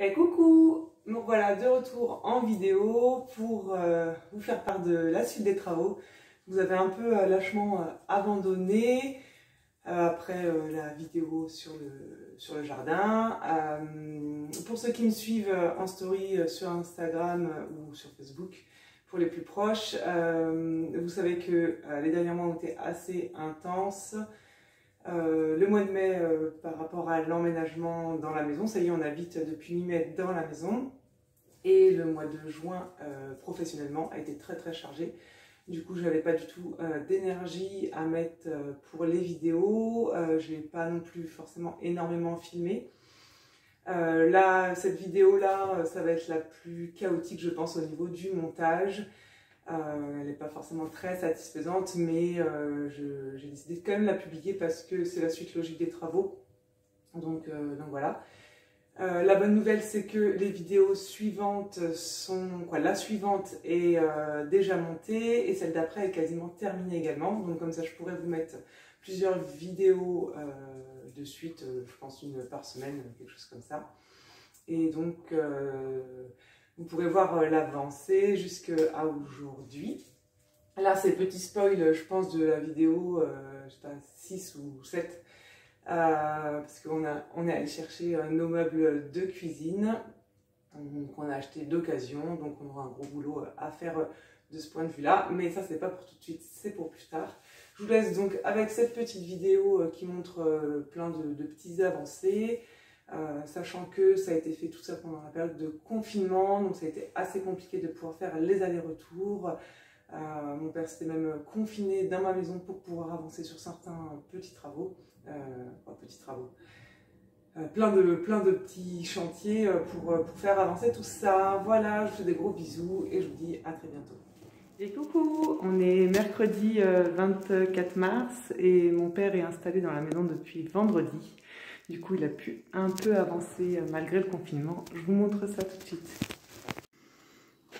Et coucou! Donc voilà, de retour en vidéo pour vous faire part de la suite des travaux. Vous avez un peu lâchement abandonné après la vidéo sur le jardin. Pour ceux qui me suivent en story sur Instagram ou sur Facebook, pour les plus proches, vous savez que les derniers mois ont été assez intenses. Le mois de mai par rapport à l'emménagement dans la maison, ça y est, on habite depuis mi-mai dans la maison, et le mois de juin professionnellement a été très chargé. Du coup, je n'avais pas du tout d'énergie à mettre pour les vidéos, je n'ai pas non plus forcément énormément filmé. Là, cette vidéo là, ça va être la plus chaotique, je pense, au niveau du montage. Elle n'est pas forcément très satisfaisante, mais j'ai décidé de quand même la publier parce que c'est la suite logique des travaux. Donc voilà. La bonne nouvelle, c'est que les vidéos suivantes sont... la suivante est déjà montée et celle d'après est quasiment terminée également. Donc comme ça, je pourrais vous mettre plusieurs vidéos de suite, je pense une par semaine, quelque chose comme ça. Et donc... vous pourrez voir l'avancée jusqu'à aujourd'hui. Là, c'est petit spoil, je pense, de la vidéo, je sais pas, 6 ou 7. Parce qu'on est allé chercher nos meubles de cuisine. Qu'on a acheté d'occasion. Donc, on aura un gros boulot à faire de ce point de vue-là. Mais ça, c'est pas pour tout de suite, c'est pour plus tard. Je vous laisse donc avec cette petite vidéo qui montre plein de petites avancées. Sachant que ça a été fait tout ça pendant la période de confinement, donc ça a été assez compliqué de pouvoir faire les allers-retours. Mon père s'était même confiné dans ma maison pour pouvoir avancer sur certains petits travaux, plein de petits chantiers pour faire avancer tout ça. Voilà, je vous fais des gros bisous et je vous dis à très bientôt. Et coucou, on est mercredi 24 mars et mon père est installé dans la maison depuis vendredi. Du coup, il a pu un peu avancer malgré le confinement. Je vous montre ça tout de suite.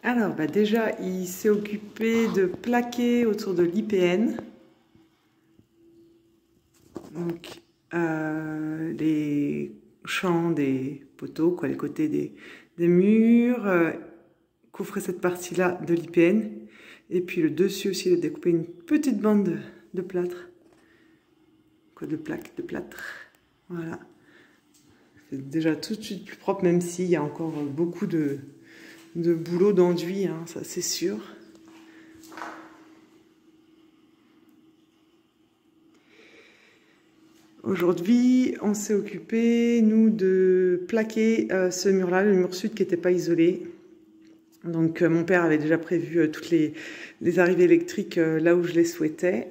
Alors, déjà, il s'est occupé de plaquer autour de l'IPN. Donc, les champs des poteaux, les côtés des murs, couvrir cette partie-là de l'IPN. Et puis le dessus aussi, il a découpé une petite bande de plâtre. De plaques, de plâtre. Voilà, c'est déjà tout de suite plus propre, même s'il y a encore beaucoup de boulot d'enduit, hein, ça c'est sûr. Aujourd'hui, on s'est occupé, nous, de plaquer ce mur-là, le mur sud qui n'était pas isolé. Donc mon père avait déjà prévu toutes les arrivées électriques là où je les souhaitais.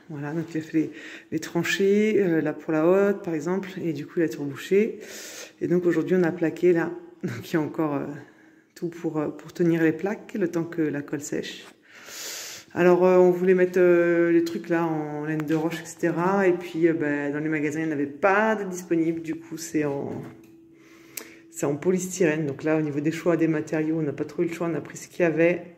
Voilà, donc il a fait les tranchées, là pour la haute par exemple, et du coup il a tout rebouché. Et donc aujourd'hui on a plaqué là, donc il y a encore tout pour tenir les plaques, le temps que la colle sèche. Alors on voulait mettre les trucs là en laine de roche, etc. Et puis dans les magasins il n'y en avait pas de disponible, du coup c'est en polystyrène. Donc là au niveau des choix des matériaux, on n'a pas trop eu le choix, on a pris ce qu'il y avait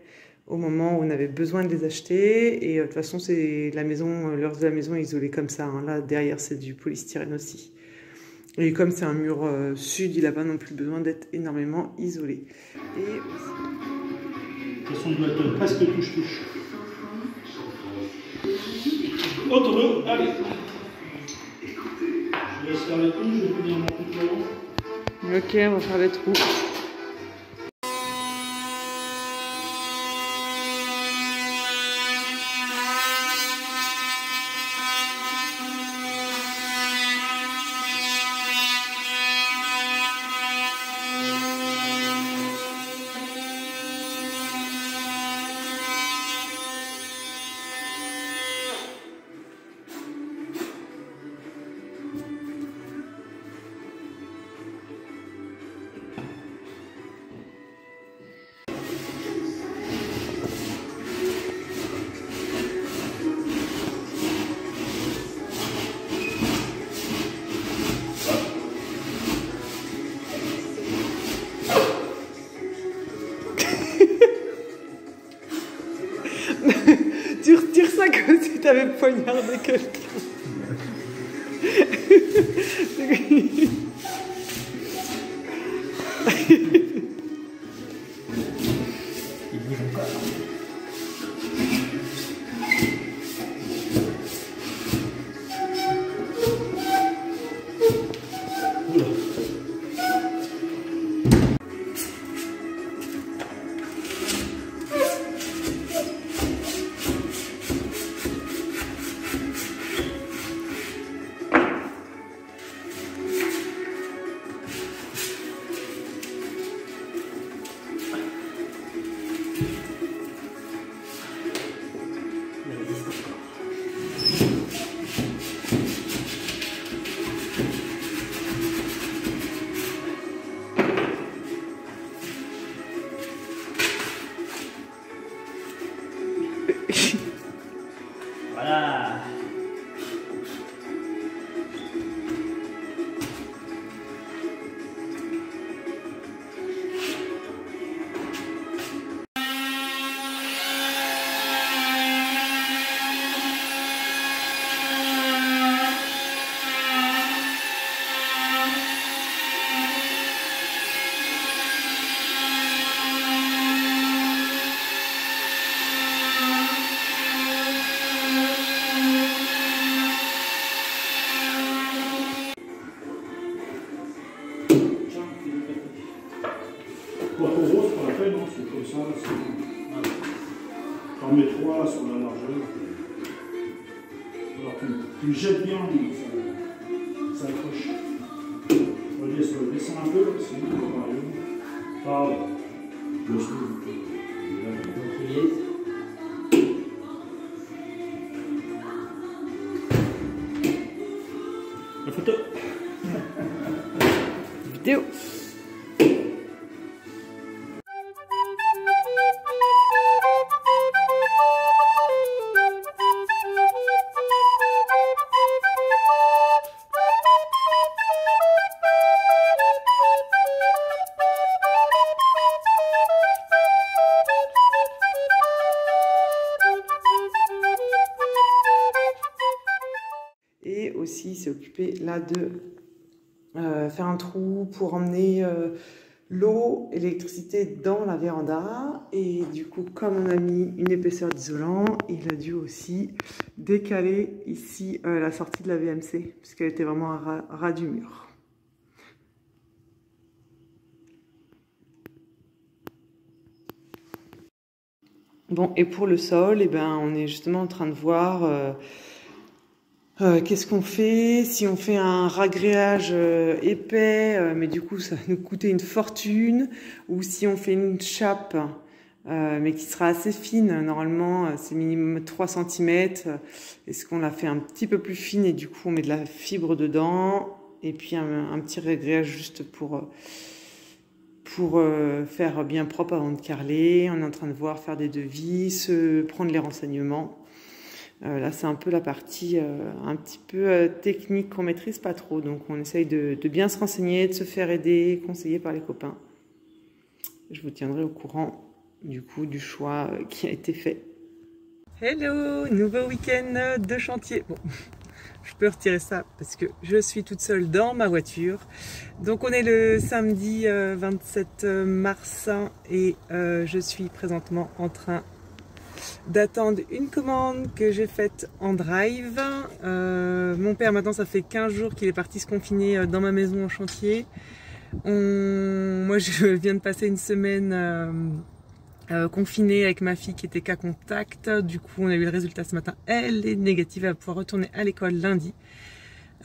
au moment où on avait besoin de les acheter. Et de toute façon, c'est la maison, le reste de la maison est isolé comme ça. Hein. Là, derrière, c'est du polystyrène aussi. Et comme c'est un mur sud, il n'a pas non plus besoin d'être énormément isolé. Et de toute façon, il doit être presque touche-touche. Autre, allez. Je laisse faire les trous, je vais finir mon coup. Ok, on va faire les trous. Tu retires ça comme si tu avais poignardé quelqu'un. Il bouge encore. Oula. Voilà. Pour rose, qu'on appelle, non, c'est comme ça. T'en mets 3 sur la largeur. Alors tu jettes bien, ça accroche. On va descendre un peu, sinon on va parler. Pardon. Je le souleve. La photo. Vidéo. Et aussi s'est occupé là de faire un trou pour emmener l'eau et l'électricité dans la véranda. Et du coup, comme on a mis une épaisseur d'isolant, il a dû aussi décaler ici la sortie de la VMC, puisqu'elle était vraiment à ras du mur. Bon, et pour le sol, eh ben, on est justement en train de voir qu'est-ce qu'on fait. Si on fait un ragréage épais, mais du coup ça va nous coûter une fortune, ou si on fait une chape, mais qui sera assez fine, normalement c'est minimum 3 cm, est-ce qu'on la fait un petit peu plus fine et du coup on met de la fibre dedans, et puis un petit ragréage juste pour faire bien propre avant de carreler. On est en train de voir, faire des devis, prendre les renseignements. Là, c'est un peu la partie un petit peu technique qu'on maîtrise pas trop. Donc, on essaye de bien se renseigner, de se faire aider, conseiller par les copains. Je vous tiendrai au courant du coup du choix qui a été fait. Hello, nouveau week-end de chantier. Bon, je peux retirer ça parce que je suis toute seule dans ma voiture. Donc, on est le samedi 27 mars et je suis présentement en train d'attendre une commande que j'ai faite en drive. Mon père, maintenant, ça fait 15 jours qu'il est parti se confiner dans ma maison en chantier. Moi, je viens de passer une semaine confinée avec ma fille qui était cas contact. Du coup, on a eu le résultat ce matin. Elle est négative, elle va pouvoir retourner à l'école lundi.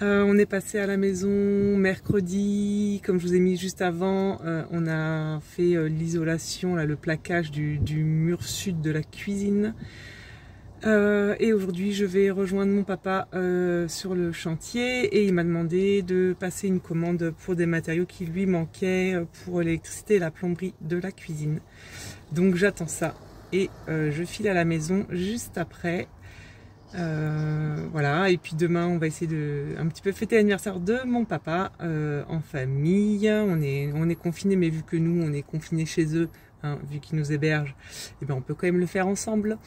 On est passé à la maison mercredi, comme je vous ai mis juste avant, on a fait l'isolation, le plaquage du mur sud de la cuisine. Et aujourd'hui je vais rejoindre mon papa sur le chantier et il m'a demandé de passer une commande pour des matériaux qui lui manquaient pour l'électricité et la plomberie de la cuisine. Donc j'attends ça et je file à la maison juste après. Voilà, et puis demain on va essayer de un petit peu fêter l'anniversaire de mon papa en famille. On est confinés, mais vu que nous on est confinés chez eux, hein, vu qu'ils nous hébergent, et ben on peut quand même le faire ensemble.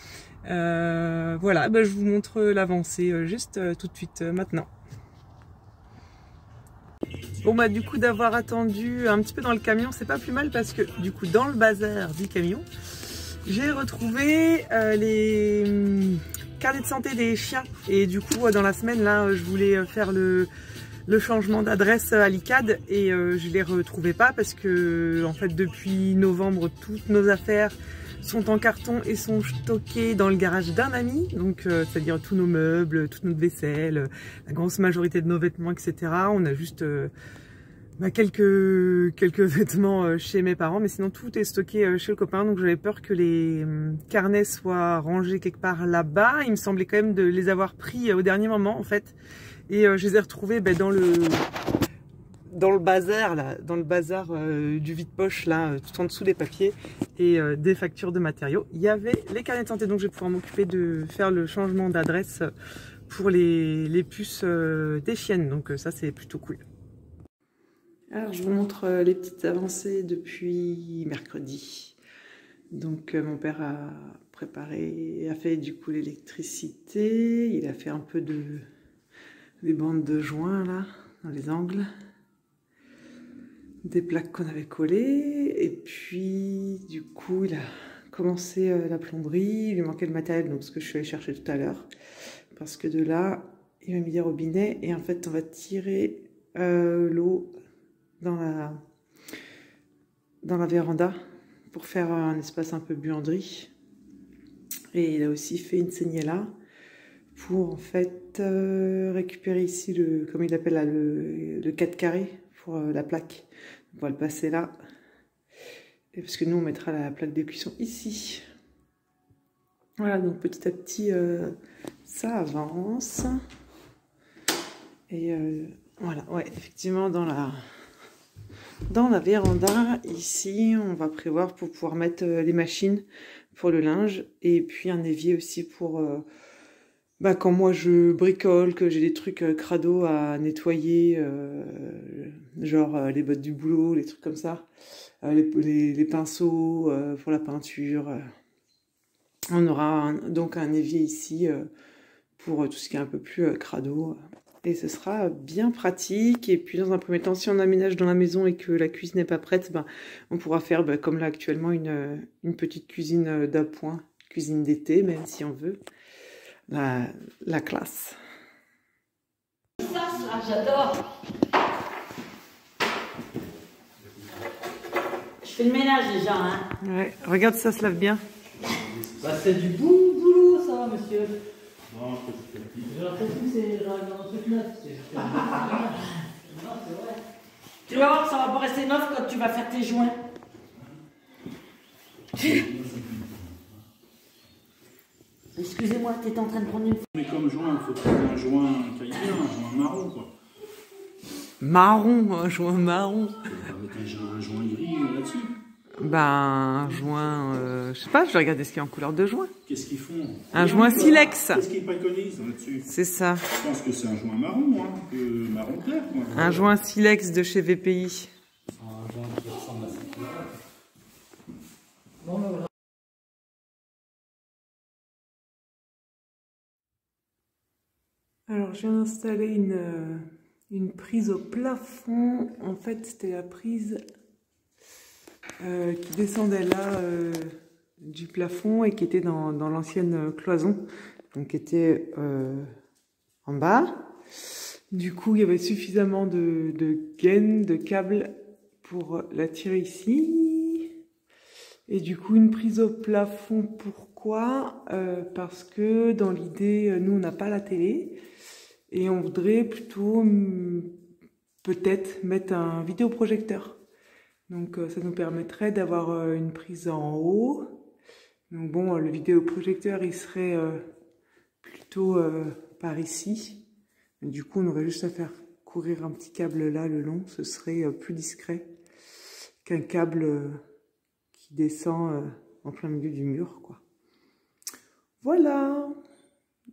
Voilà, ben je vous montre l'avancée juste tout de suite maintenant. Bon bah du coup d'avoir attendu un petit peu dans le camion, c'est pas plus mal parce que du coup dans le bazar du camion, j'ai retrouvé les carnets de santé des chiens. Et du coup dans la semaine là, je voulais faire le changement d'adresse à l'ICAD et je les retrouvais pas parce que en fait depuis novembre toutes nos affaires sont en carton et sont stockées dans le garage d'un ami, donc c'est-à-dire tous nos meubles, toute notre vaisselle, la grosse majorité de nos vêtements, etc. On a juste quelques vêtements chez mes parents, mais sinon tout est stocké chez le copain, donc j'avais peur que les carnets soient rangés quelque part là-bas. Il me semblait quand même de les avoir pris au dernier moment en fait, et je les ai retrouvés dans le bazar là, du vide-poche là, tout en dessous des papiers et des factures de matériaux. Il y avait les carnets de santé, donc je vais pouvoir m'occuper de faire le changement d'adresse pour les puces des chiennes, donc ça c'est plutôt cool. Alors je vous montre les petites avancées depuis mercredi. Donc mon père a fait du coup l'électricité, il a fait un peu des bandes de joints là, dans les angles, des plaques qu'on avait collées, et puis du coup il a commencé la plomberie. Il lui manquait le matériel, donc ce que je suis allée chercher tout à l'heure, parce que de là il a mis des robinets et en fait on va tirer l'eau dans la véranda pour faire un espace un peu buanderie. Et il a aussi fait une saignée là pour en fait récupérer ici comme il appelle là, le 4 carré pour la plaque. On va le passer là, et parce que nous on mettra la plaque de cuisson ici. Voilà, donc petit à petit ça avance. Et voilà, ouais, effectivement dans la véranda ici on va prévoir pour pouvoir mettre les machines pour le linge, et puis un évier aussi pour quand moi je bricole, que j'ai des trucs crado à nettoyer, genre les bottes du boulot, les trucs comme ça, les pinceaux pour la peinture. On aura donc un évier ici pour tout ce qui est un peu plus crado, et ce sera bien pratique. Et puis dans un premier temps, si on aménage dans la maison et que la cuisine n'est pas prête, on pourra faire comme là actuellement une petite cuisine d'appoint, cuisine d'été, même si on veut. La classe. Ça, j'adore. Je fais le ménage déjà, hein. Ouais, regarde, ça se lave bien. C'est du bon boulot, ça, monsieur. Non, j'ai l'impression que c'est un truc neuf. Non, c'est vrai. Tu vas voir, ça va pas rester neuf quand tu vas faire tes joints. Excusez-moi, t'étais en train de prendre une... Mais comme joint, il faut prendre un joint caillé, un joint marron, quoi. Marron, un joint marron. Avec un joint gris là-dessus. Un joint, je sais pas, je vais regarder ce qu'il y a en couleur de joint. Qu'est-ce qu'ils font? Un joint silex. Qu'est-ce qu'ils préconisent là-dessus? C'est ça. Je pense que c'est un joint marron, hein, marron clair, quoi. Un joint silex de chez VPI. Un joint qui ressemble à cette couleur. Bon, ben voilà. Alors, j'ai installé une prise au plafond. En fait, c'était la prise qui descendait là du plafond et qui était dans l'ancienne cloison, donc qui était en bas. Du coup, il y avait suffisamment de gaines, de câbles pour la tirer ici. Et du coup, une prise au plafond, pourquoi? Parce que dans l'idée, nous, on n'a pas la télé. Et on voudrait plutôt peut-être mettre un vidéoprojecteur. Donc ça nous permettrait d'avoir une prise en haut. Donc bon, le vidéoprojecteur, il serait plutôt par ici. Du coup, on aurait juste à faire courir un petit câble là le long. Ce serait plus discret qu'un câble qui descend en plein milieu du mur, quoi. Voilà.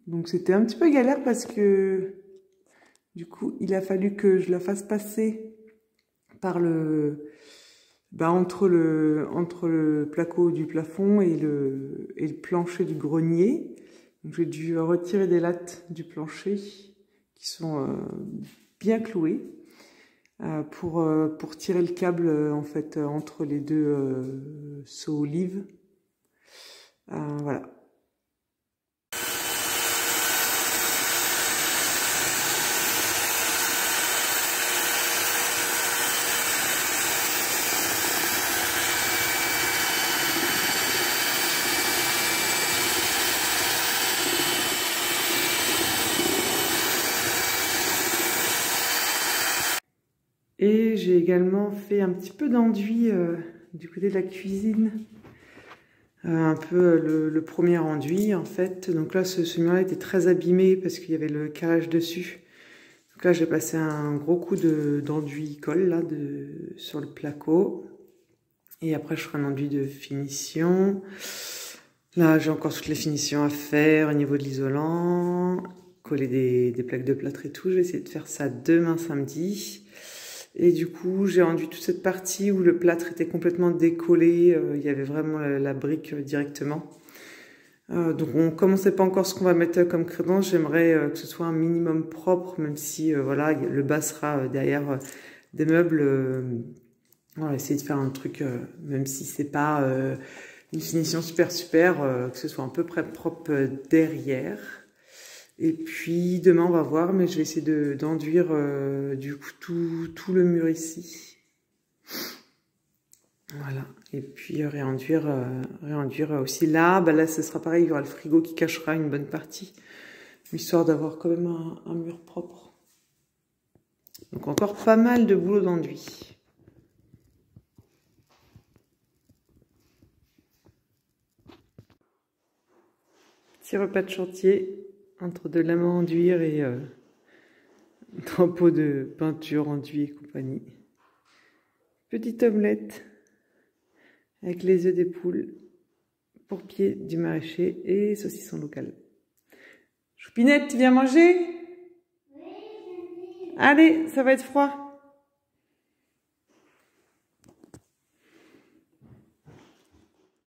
Donc c'était un petit peu galère parce que du coup il a fallu que je la fasse passer par entre le placo du plafond et le plancher du grenier. Donc j'ai dû retirer des lattes du plancher qui sont bien clouées. pour tirer le câble en fait entre les deux seaux olives. Voilà. Et j'ai également fait un petit peu d'enduit du côté de la cuisine. Un peu le premier enduit en fait. Donc là ce mur-là était très abîmé parce qu'il y avait le carrelage dessus. Donc là j'ai passé un gros coup d'enduit colle là sur le placo. Et après je ferai un enduit de finition. Là j'ai encore toutes les finitions à faire au niveau de l'isolant. Coller des plaques de plâtre et tout. Je vais essayer de faire ça demain samedi. Et du coup, j'ai enduit toute cette partie où le plâtre était complètement décollé. Il y avait vraiment la brique directement. Donc, comme on ne sait pas encore ce qu'on va mettre comme crédence, j'aimerais que ce soit un minimum propre, même si voilà, le bas sera derrière des meubles. On va essayer de faire un truc, même si c'est pas une finition super, que ce soit un peu propre derrière. Et puis demain on va voir, mais je vais essayer d'enduire du coup tout le mur ici. Voilà. Et puis réenduire aussi là. Bah là ce sera pareil, il y aura le frigo qui cachera une bonne partie, histoire d'avoir quand même un mur propre. Donc encore pas mal de boulot d'enduit. Petit repas de chantier. Entre de l'amas enduire et drapeau de peinture enduit et compagnie. Petite omelette avec les œufs des poules, pourpier du maraîcher et saucisson local. Choupinette, tu viens manger? Oui, allez, ça va être froid.